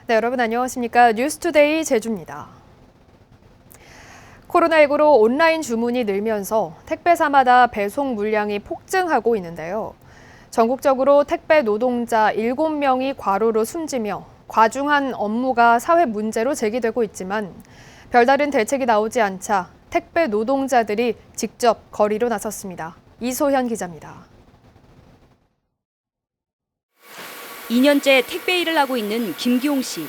네, 여러분 안녕하십니까? 뉴스투데이 제주입니다. 코로나19로 온라인 주문이 늘면서 택배사마다 배송 물량이 폭증하고 있는데요. 전국적으로 택배 노동자 7명이 과로로 숨지며 과중한 업무가 사회 문제로 제기되고 있지만 별다른 대책이 나오지 않자 택배 노동자들이 직접 거리로 나섰습니다. 이소현 기자입니다. 2년째 택배 일을 하고 있는 김기용 씨.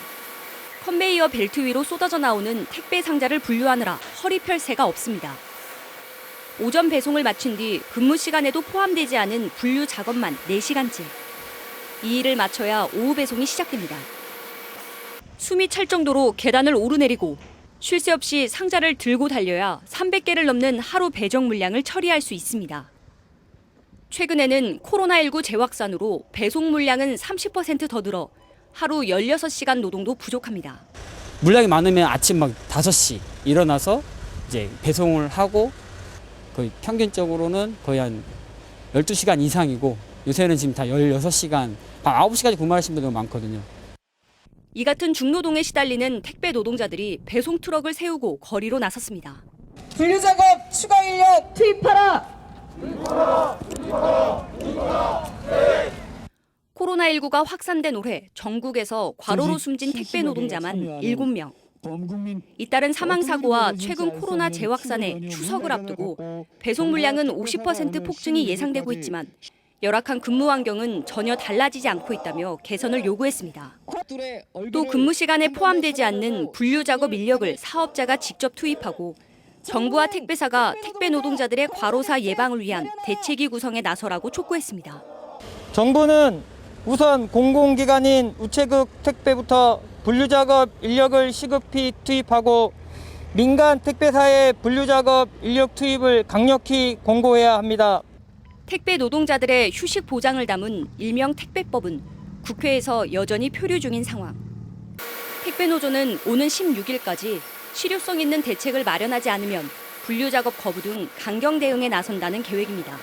컨베이어 벨트 위로 쏟아져 나오는 택배 상자를 분류하느라 허리 펼 새가 없습니다. 오전 배송을 마친 뒤 근무 시간에도 포함되지 않은 분류 작업만 4시간째. 이 일을 마쳐야 오후 배송이 시작됩니다. 숨이 찰 정도로 계단을 오르내리고 쉴 새 없이 상자를 들고 달려야 300개를 넘는 하루 배정 물량을 처리할 수 있습니다. 최근에는 코로나19 재확산으로 배송 물량은 30% 더 늘어 하루 16시간 노동도 부족합니다. 물량이 많으면 아침 막 5시 일어나서 이제 배송을 하고 거의 평균적으로는 거의 한 12시간 이상이고 요새는 지금 다 16시간, 밤 9시까지 근무하시는 분들 많거든요. 이 같은 중노동에 시달리는 택배 노동자들이 배송 트럭을 세우고 거리로 나섰습니다. 분류 작업 추가 인력 투입하라! 코로나19가 확산된 올해 전국에서 과로로 숨진 택배 노동자만 7명. 잇따른 사망사고와 최근 코로나 재확산에 추석을 앞두고 배송 물량은 50% 폭증이 예상되고 있지만 열악한 근무 환경은 전혀 달라지지 않고 있다며 개선을 요구했습니다. 또 근무 시간에 포함되지 않는 분류 작업 인력을 사업자가 직접 투입하고 정부와 택배사가 택배 노동자들의 과로사 예방을 위한 대책위 구성에 나서라고 촉구했습니다. 정부는 우선 공공기관인 우체국 택배부터 분류작업 인력을 시급히 투입하고 민간 택배사의 분류작업 인력 투입을 강력히 권고해야 합니다. 택배 노동자들의 휴식 보장을 담은 일명 택배법은 국회에서 여전히 표류 중인 상황. 택배노조는 오는 16일까지 실효성 있는 대책을 마련하지 않으면 분류작업 거부 등 강경 대응에 나선다는 계획입니다.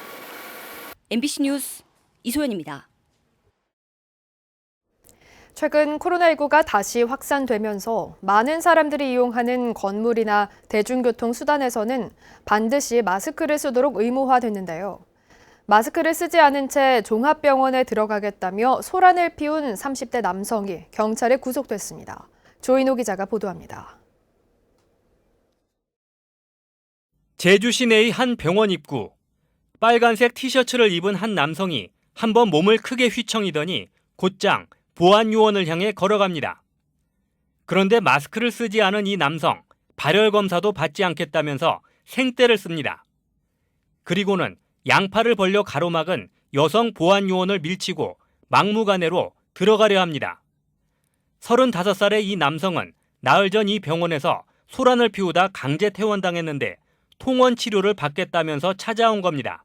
MBC 뉴스 이소연입니다. 최근 코로나19가 다시 확산되면서 많은 사람들이 이용하는 건물이나 대중교통 수단에서는 반드시 마스크를 쓰도록 의무화됐는데요. 마스크를 쓰지 않은 채 종합병원에 들어가겠다며 소란을 피운 30대 남성이 경찰에 구속됐습니다. 조인호 기자가 보도합니다. 제주 시내의 한 병원 입구. 빨간색 티셔츠를 입은 한 남성이 한번 몸을 크게 휘청이더니 곧장 보안 요원을 향해 걸어갑니다. 그런데 마스크를 쓰지 않은 이 남성, 발열 검사도 받지 않겠다면서 생떼를 씁니다. 그리고는 양팔을 벌려 가로막은 여성 보안 요원을 밀치고 막무가내로 들어가려 합니다. 35살의 이 남성은 나흘 전 이 병원에서 소란을 피우다 강제 퇴원당했는데 통원 치료를 받겠다면서 찾아온 겁니다.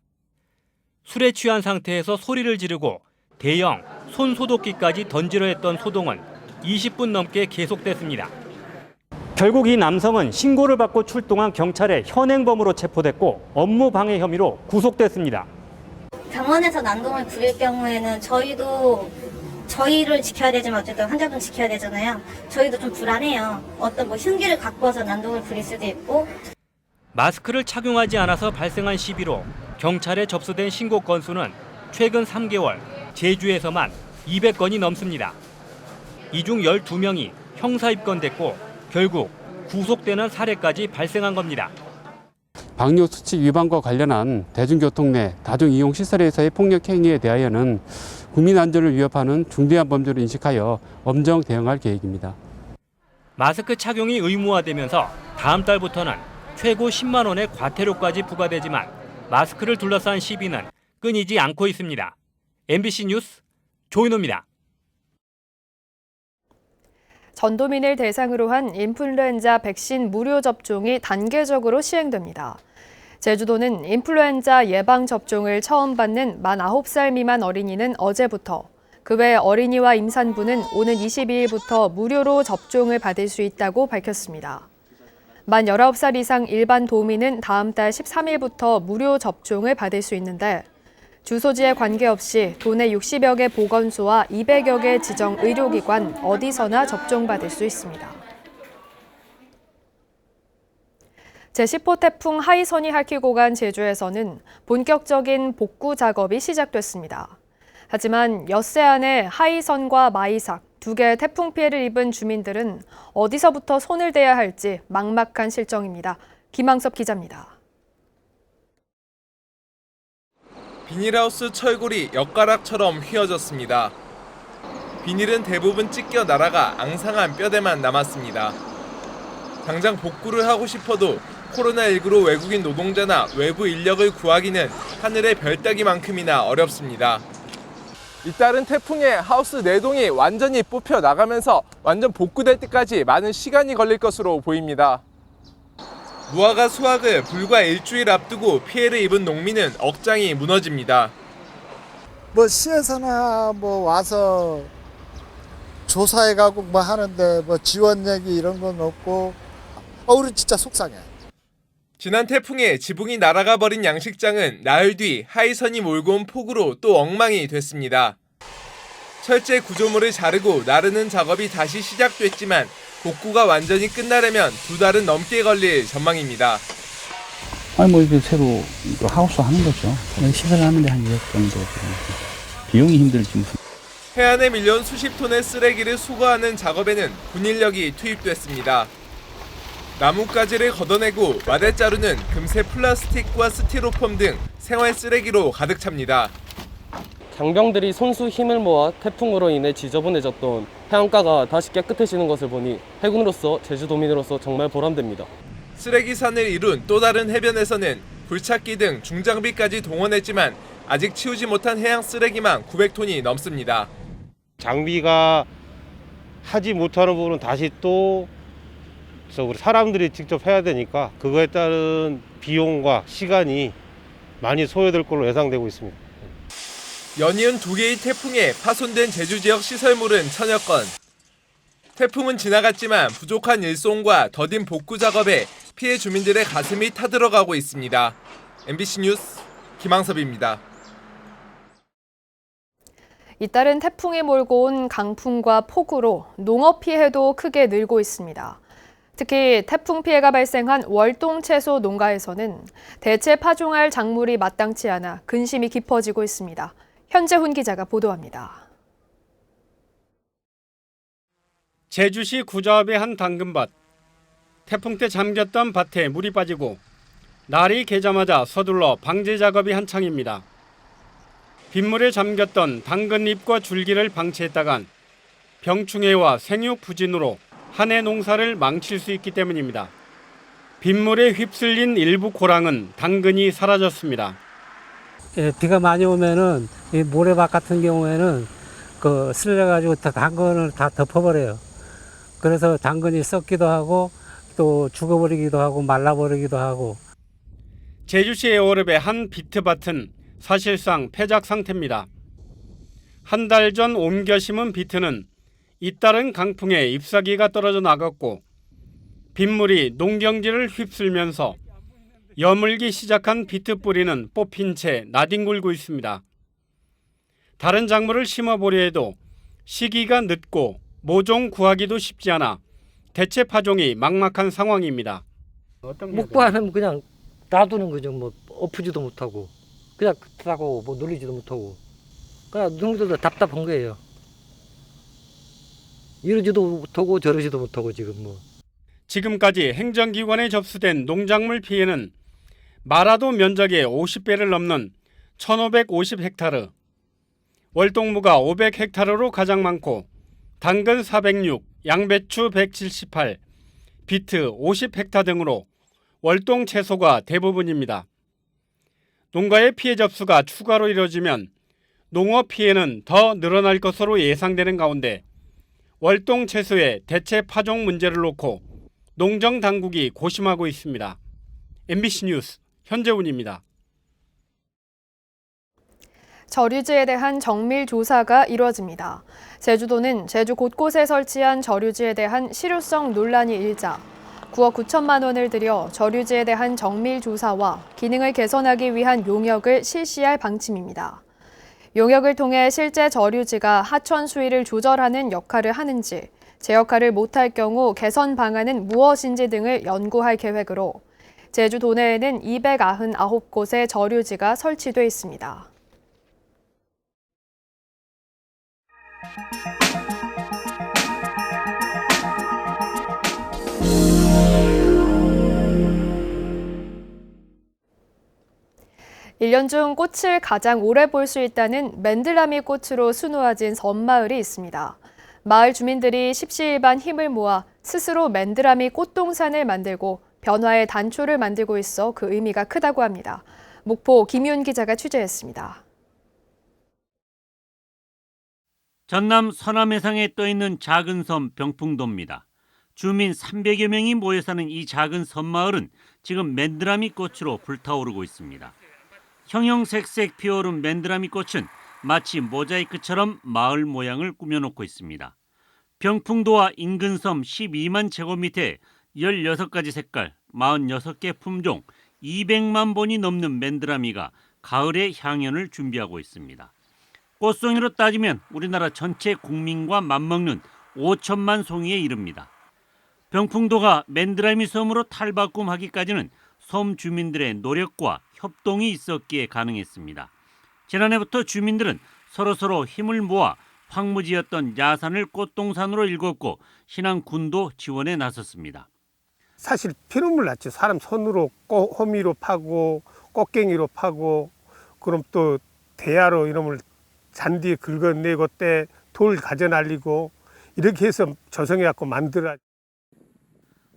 술에 취한 상태에서 소리를 지르고 대형 손소독기까지 던지려 했던 소동은 20분 넘게 계속됐습니다. 결국 이 남성은 신고를 받고 출동한 경찰에 현행범으로 체포됐고 업무 방해 혐의로 구속됐습니다. 병원에서 난동을 부릴 경우에는 저희도 저희를 지켜야 되지만 어쨌든 환자분 지켜야 되잖아요. 저희도 좀 불안해요. 어떤 흉기를 갖고 와서 난동을 부릴 수도 있고. 마스크를 착용하지 않아서 발생한 시비로 경찰에 접수된 신고 건수는 최근 3개월 제주에서만 200건이 넘습니다. 이 중 12명이 형사 입건됐고 결국 구속되는 사례까지 발생한 겁니다. 방역수칙 위반과 관련한 대중교통 내 다중이용시설에서의 폭력 행위에 대하여는 국민 안전을 위협하는 중대한 범죄로 인식하여 엄정 대응할 계획입니다. 마스크 착용이 의무화되면서 다음 달부터는 최고 10만 원의 과태료까지 부과되지만 마스크를 둘러싼 시비는 끊이지 않고 있습니다. MBC 뉴스 조인호입니다. 전도민을 대상으로 한 인플루엔자 백신 무료 접종이 단계적으로 시행됩니다. 제주도는 인플루엔자 예방 접종을 처음 받는 만 9살 미만 어린이는 어제부터, 그 외 어린이와 임산부는 오는 22일부터 무료로 접종을 받을 수 있다고 밝혔습니다. 만 19살 이상 일반 도민은 다음 달 13일부터 무료 접종을 받을 수 있는데 주소지에 관계없이 도내 60여 개 보건소와 200여 개 지정 의료기관 어디서나 접종받을 수 있습니다. 제10호 태풍 하이선이 핥히고 간 제주에서는 본격적인 복구 작업이 시작됐습니다. 하지만 엿새 안에 하이선과 마이삭 두 개의 태풍 피해를 입은 주민들은 어디서부터 손을 대야 할지 막막한 실정입니다. 김항섭 기자입니다. 비닐하우스 철골이 엿가락처럼 휘어졌습니다. 비닐은 대부분 찢겨 날아가 앙상한 뼈대만 남았습니다. 당장 복구를 하고 싶어도 코로나19로 외국인 노동자나 외부 인력을 구하기는 하늘의 별 따기만큼이나 어렵습니다. 잇따른 태풍에 하우스 4동이 완전히 뽑혀 나가면서 완전 복구될 때까지 많은 시간이 걸릴 것으로 보입니다. 무화과 수확을 불과 일주일 앞두고 피해를 입은 농민은 억장이 무너집니다. 시에서나 와서 조사해가고 하는데 지원 얘기 이런 건 없고 우리 진짜 속상해. 지난 태풍에 지붕이 날아가 버린 양식장은 나흘 뒤 하이선이 몰고 온 폭우로 또 엉망이 됐습니다. 철제 구조물을 자르고 나르는 작업이 다시 시작됐지만 복구가 완전히 끝나려면 2달은 넘게 걸릴 전망입니다. 이게 새로 하우스 하는 거죠. 시설을 하는데 한 2억 정도. 비용이 힘들지 무슨. 해안에 밀려온 수십 톤의 쓰레기를 수거하는 작업에는 군인력이 투입됐습니다. 나뭇가지를 걷어내고 마대자루는 금세 플라스틱과 스티로폼 등 생활 쓰레기로 가득 찹니다. 장병들이 손수 힘을 모아 태풍으로 인해 지저분해졌던 해안가가 다시 깨끗해지는 것을 보니 해군으로서 제주도민으로서 정말 보람됩니다. 쓰레기 산을 이룬 또 다른 해변에서는 굴착기 등 중장비까지 동원했지만 아직 치우지 못한 해양 쓰레기만 900톤이 넘습니다. 장비가 하지 못하는 부분은 다시 또 우리 사람들이 직접 해야 되니까 그거에 따른 비용과 시간이 많이 소요될 걸로 예상되고 있습니다. 연이은 2개의 태풍에 파손된 제주 지역 시설물은 1000여 건. 태풍은 지나갔지만 부족한 일손과 더딘 복구 작업에 피해 주민들의 가슴이 타들어가고 있습니다. MBC 뉴스 김항섭입니다. 잇따른 태풍이 몰고 온 강풍과 폭우로 농업 피해도 크게 늘고 있습니다. 특히 태풍 피해가 발생한 월동 채소 농가에서는 대체 파종할 작물이 마땅치 않아 근심이 깊어지고 있습니다. 현재훈 기자가 보도합니다. 제주시 구좌읍의 한 당근밭. 태풍 때 잠겼던 밭에 물이 빠지고 날이 개자마자 서둘러 방제 작업이 한창입니다. 빗물에 잠겼던 당근잎과 줄기를 방치했다간 병충해와 생육 부진으로 한 해 농사를 망칠 수 있기 때문입니다. 빗물에 휩쓸린 일부 고랑은 당근이 사라졌습니다. 비가 많이 오면은 이 모래밭 같은 경우에는 쓸려가지고 당근을 다 덮어버려요. 그래서 당근이 썩기도 하고 또 죽어버리기도 하고 말라버리기도 하고. 제주시 애월읍의 한 비트밭은 사실상 폐작 상태입니다. 한 달 전 옮겨 심은 비트는 잇따른 강풍에 잎사귀가 떨어져 나갔고 빗물이 농경지를 휩쓸면서 여물기 시작한 비트 뿌리는 뽑힌 채 나뒹굴고 있습니다. 다른 작물을 심어보려 해도 시기가 늦고 모종 구하기도 쉽지 않아 대체 파종이 막막한 상황입니다. 먹고 안 하면 그냥 놔두는 거죠. 엎지도 못하고 그냥 따고 놀리지도 못하고 그냥 농민들도 답답한 거예요. 이러지도 못하고 저러지도 못하고 지금까지 행정기관에 접수된 농작물 피해는 마라도 면적의 50배를 넘는 1550헥타르, 월동무가 500헥타르로 가장 많고 당근 406, 양배추 178, 비트 50헥타 등으로 월동 채소가 대부분입니다. 농가의 피해 접수가 추가로 이뤄지면 농업 피해는 더 늘어날 것으로 예상되는 가운데 월동 채소의 대체 파종 문제를 놓고 농정 당국이 고심하고 있습니다. MBC 뉴스 현재훈입니다. 저류지에 대한 정밀 조사가 이루어집니다. 제주도는 제주 곳곳에 설치한 저류지에 대한 실효성 논란이 일자 9억 9천만 원을 들여 저류지에 대한 정밀 조사와 기능을 개선하기 위한 용역을 실시할 방침입니다. 용역을 통해 실제 저류지가 하천 수위를 조절하는 역할을 하는지, 제 역할을 못할 경우 개선 방안은 무엇인지 등을 연구할 계획으로 제주 도내에는 299곳의 저류지가 설치돼 있습니다. 일 년 중 꽃을 가장 오래 볼 수 있다는 맨들라미 꽃으로 수놓아진 섬마을이 있습니다. 마을 주민들이 십시일반 힘을 모아 스스로 맨드라미 꽃동산을 만들고 변화의 단초를 만들고 있어 그 의미가 크다고 합니다. 목포 김윤 기자가 취재했습니다. 전남 서남해상에 떠있는 작은 섬 병풍도입니다. 주민 300여 명이 모여 사는 이 작은 섬마을은 지금 맨드라미 꽃으로 불타오르고 있습니다. 형형색색 피어오른 맨드라미 꽃은 마치 모자이크처럼 마을 모양을 꾸며놓고 있습니다. 병풍도와 인근 섬 12만 제곱미터에 16가지 색깔, 46개 품종, 200만 본이 넘는 맨드라미가 가을의 향연을 준비하고 있습니다. 꽃송이로 따지면 우리나라 전체 국민과 맞먹는 5천만 송이에 이릅니다. 병풍도가 맨드라미 섬으로 탈바꿈하기까지는 섬 주민들의 노력과 협동이 있었기에 가능했습니다. 지난해부터 주민들은 서로서로 힘을 모아 황무지였던 야산을 꽃동산으로 일궜고 신안군도 지원에 나섰습니다. 사실 피눈물 났죠. 사람 손으로 호미로 파고 꽃갱이로 파고 그럼 또 대야로 이놈을 잔디에 긁어내고 때 돌 가져 날리고 이렇게 해서 조성해갖고 만들어.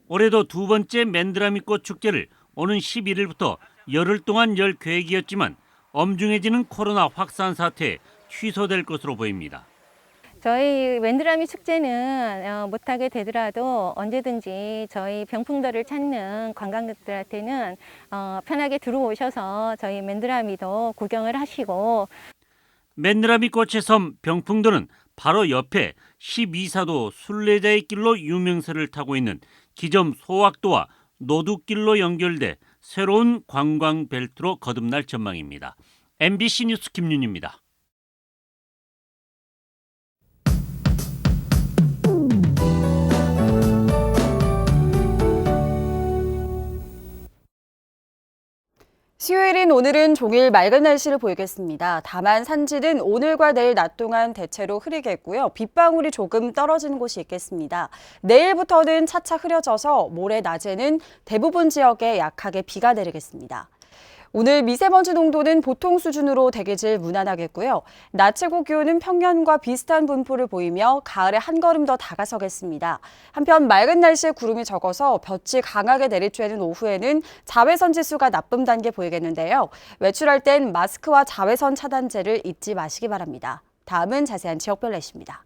올해도 두 번째 맨드라미 꽃 축제를 오는 11일부터 열흘 동안 열 계획이었지만 엄중해지는 코로나 확산 사태에 취소될 것으로 보입니다. 저희 맨드라미 축제는 못하게 되더라도 언제든지 저희 병풍도를 찾는 관광객들한테는 편하게 들어오셔서 저희 맨드라미도 구경을 하시고. 맨드라미 꽃의 섬 병풍도는 바로 옆에 12사도 순례자의 길로 유명세를 타고 있는 기점 소확도와 노두길로 연결돼 새로운 관광 벨트로 거듭날 전망입니다. MBC 뉴스 김윤입니다. 수요일인 오늘은 종일 맑은 날씨를 보이겠습니다. 다만 산지는 오늘과 내일 낮 동안 대체로 흐리겠고요. 빗방울이 조금 떨어지는 곳이 있겠습니다. 내일부터는 차차 흐려져서 모레 낮에는 대부분 지역에 약하게 비가 내리겠습니다. 오늘 미세먼지 농도는 보통 수준으로 대기질 무난하겠고요. 낮 최고 기온은 평년과 비슷한 분포를 보이며 가을에 한 걸음 더 다가서겠습니다. 한편 맑은 날씨에 구름이 적어서 볕이 강하게 내리쬐는 오후에는 자외선 지수가 나쁨 단계 보이겠는데요. 외출할 땐 마스크와 자외선 차단제를 잊지 마시기 바랍니다. 다음은 자세한 지역별 날씨입니다.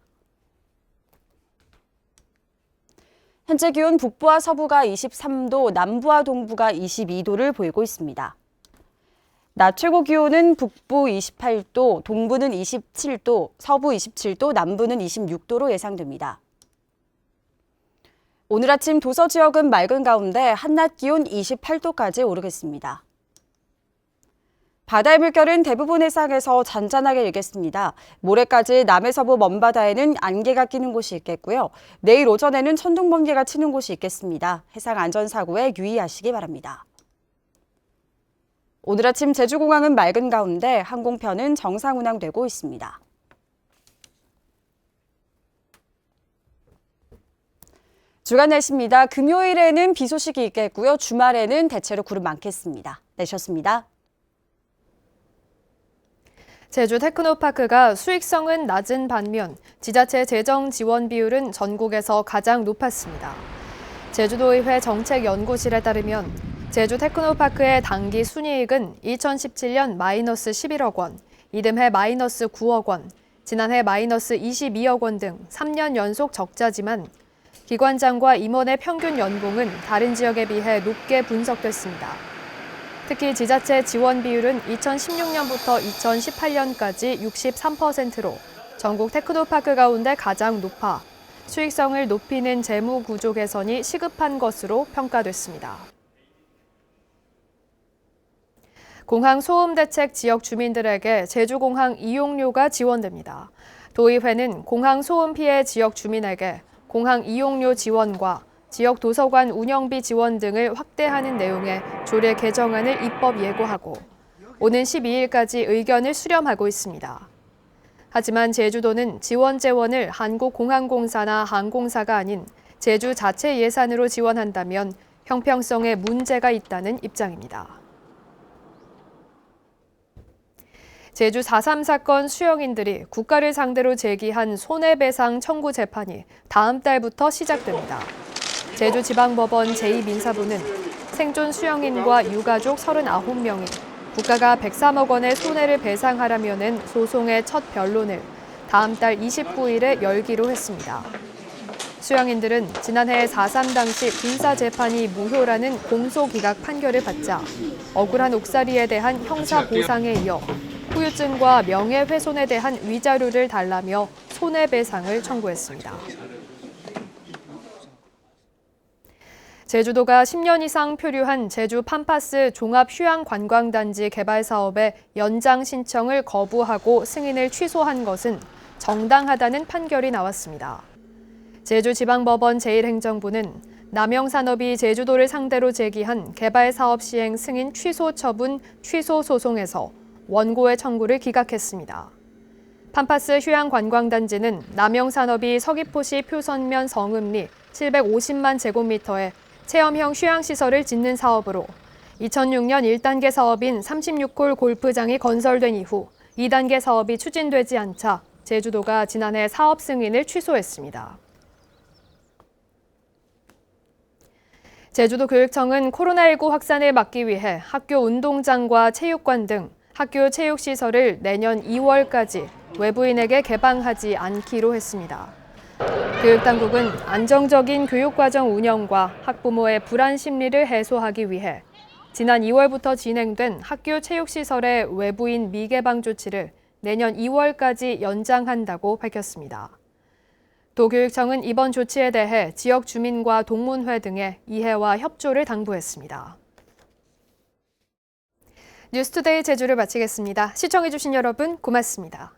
현재 기온 북부와 서부가 23도, 남부와 동부가 22도를 보이고 있습니다. 낮 최고 기온은 북부 28도, 동부는 27도, 서부 27도, 남부는 26도로 예상됩니다. 오늘 아침 도서 지역은 맑은 가운데 한낮 기온 28도까지 오르겠습니다. 바다의 물결은 대부분 해상에서 잔잔하게 일겠습니다. 모레까지 남해서부 먼바다에는 안개가 끼는 곳이 있겠고요. 내일 오전에는 천둥번개가 치는 곳이 있겠습니다. 해상 안전사고에 유의하시기 바랍니다. 오늘 아침 제주공항은 맑은 가운데 항공편은 정상 운항되고 있습니다. 주간 날씨입니다. 금요일에는 비 소식이 있겠고요. 주말에는 대체로 구름 많겠습니다. 내셨습니다. 제주 테크노파크가 수익성은 낮은 반면 지자체 재정 지원 비율은 전국에서 가장 높았습니다. 제주도의회 정책연구실에 따르면 제주 테크노파크의 당기 순이익은 2017년 마이너스 11억 원, 이듬해 마이너스 9억 원, 지난해 마이너스 22억 원 등 3년 연속 적자지만 기관장과 임원의 평균 연봉은 다른 지역에 비해 높게 분석됐습니다. 특히 지자체 지원 비율은 2016년부터 2018년까지 63%로 전국 테크노파크 가운데 가장 높아 수익성을 높이는 재무 구조 개선이 시급한 것으로 평가됐습니다. 공항 소음 대책 지역 주민들에게 제주공항 이용료가 지원됩니다. 도의회는 공항 소음 피해 지역 주민에게 공항 이용료 지원과 지역 도서관 운영비 지원 등을 확대하는 내용의 조례 개정안을 입법 예고하고 오는 12일까지 의견을 수렴하고 있습니다. 하지만 제주도는 지원 재원을 한국공항공사나 항공사가 아닌 제주 자체 예산으로 지원한다면 형평성에 문제가 있다는 입장입니다. 제주 4.3 사건 수용인들이 국가를 상대로 제기한 손해배상 청구 재판이 다음 달부터 시작됩니다. 제주지방법원 제2민사부는 생존 수용인과 유가족 39명이 국가가 103억 원의 손해를 배상하라면은 소송의 첫 변론을 다음 달 29일에 열기로 했습니다. 수용인들은 지난해 4.3 당시 군사재판이 무효라는 공소기각 판결을 받자 억울한 옥살이에 대한 형사보상에 이어 후유증과 명예훼손에 대한 위자료를 달라며 손해배상을 청구했습니다. 제주도가 10년 이상 표류한 제주 팜파스 종합휴양관광단지 개발 사업의 연장 신청을 거부하고 승인을 취소한 것은 정당하다는 판결이 나왔습니다. 제주지방법원 제1행정부는 남영산업이 제주도를 상대로 제기한 개발 사업 시행 승인 취소 처분 취소 소송에서 원고의 청구를 기각했습니다. 팜파스 휴양관광단지는 남영산업이 서귀포시 표선면 성읍리 750만 제곱미터의 체험형 휴양시설을 짓는 사업으로 2006년 1단계 사업인 36홀 골프장이 건설된 이후 2단계 사업이 추진되지 않자 제주도가 지난해 사업 승인을 취소했습니다. 제주도 교육청은 코로나19 확산을 막기 위해 학교 운동장과 체육관 등 학교 체육시설을 내년 2월까지 외부인에게 개방하지 않기로 했습니다. 교육당국은 안정적인 교육과정 운영과 학부모의 불안 심리를 해소하기 위해 지난 2월부터 진행된 학교 체육시설의 외부인 미개방 조치를 내년 2월까지 연장한다고 밝혔습니다. 도교육청은 이번 조치에 대해 지역 주민과 동문회 등의 이해와 협조를 당부했습니다. 뉴스투데이 제주를 마치겠습니다. 시청해주신 여러분 고맙습니다.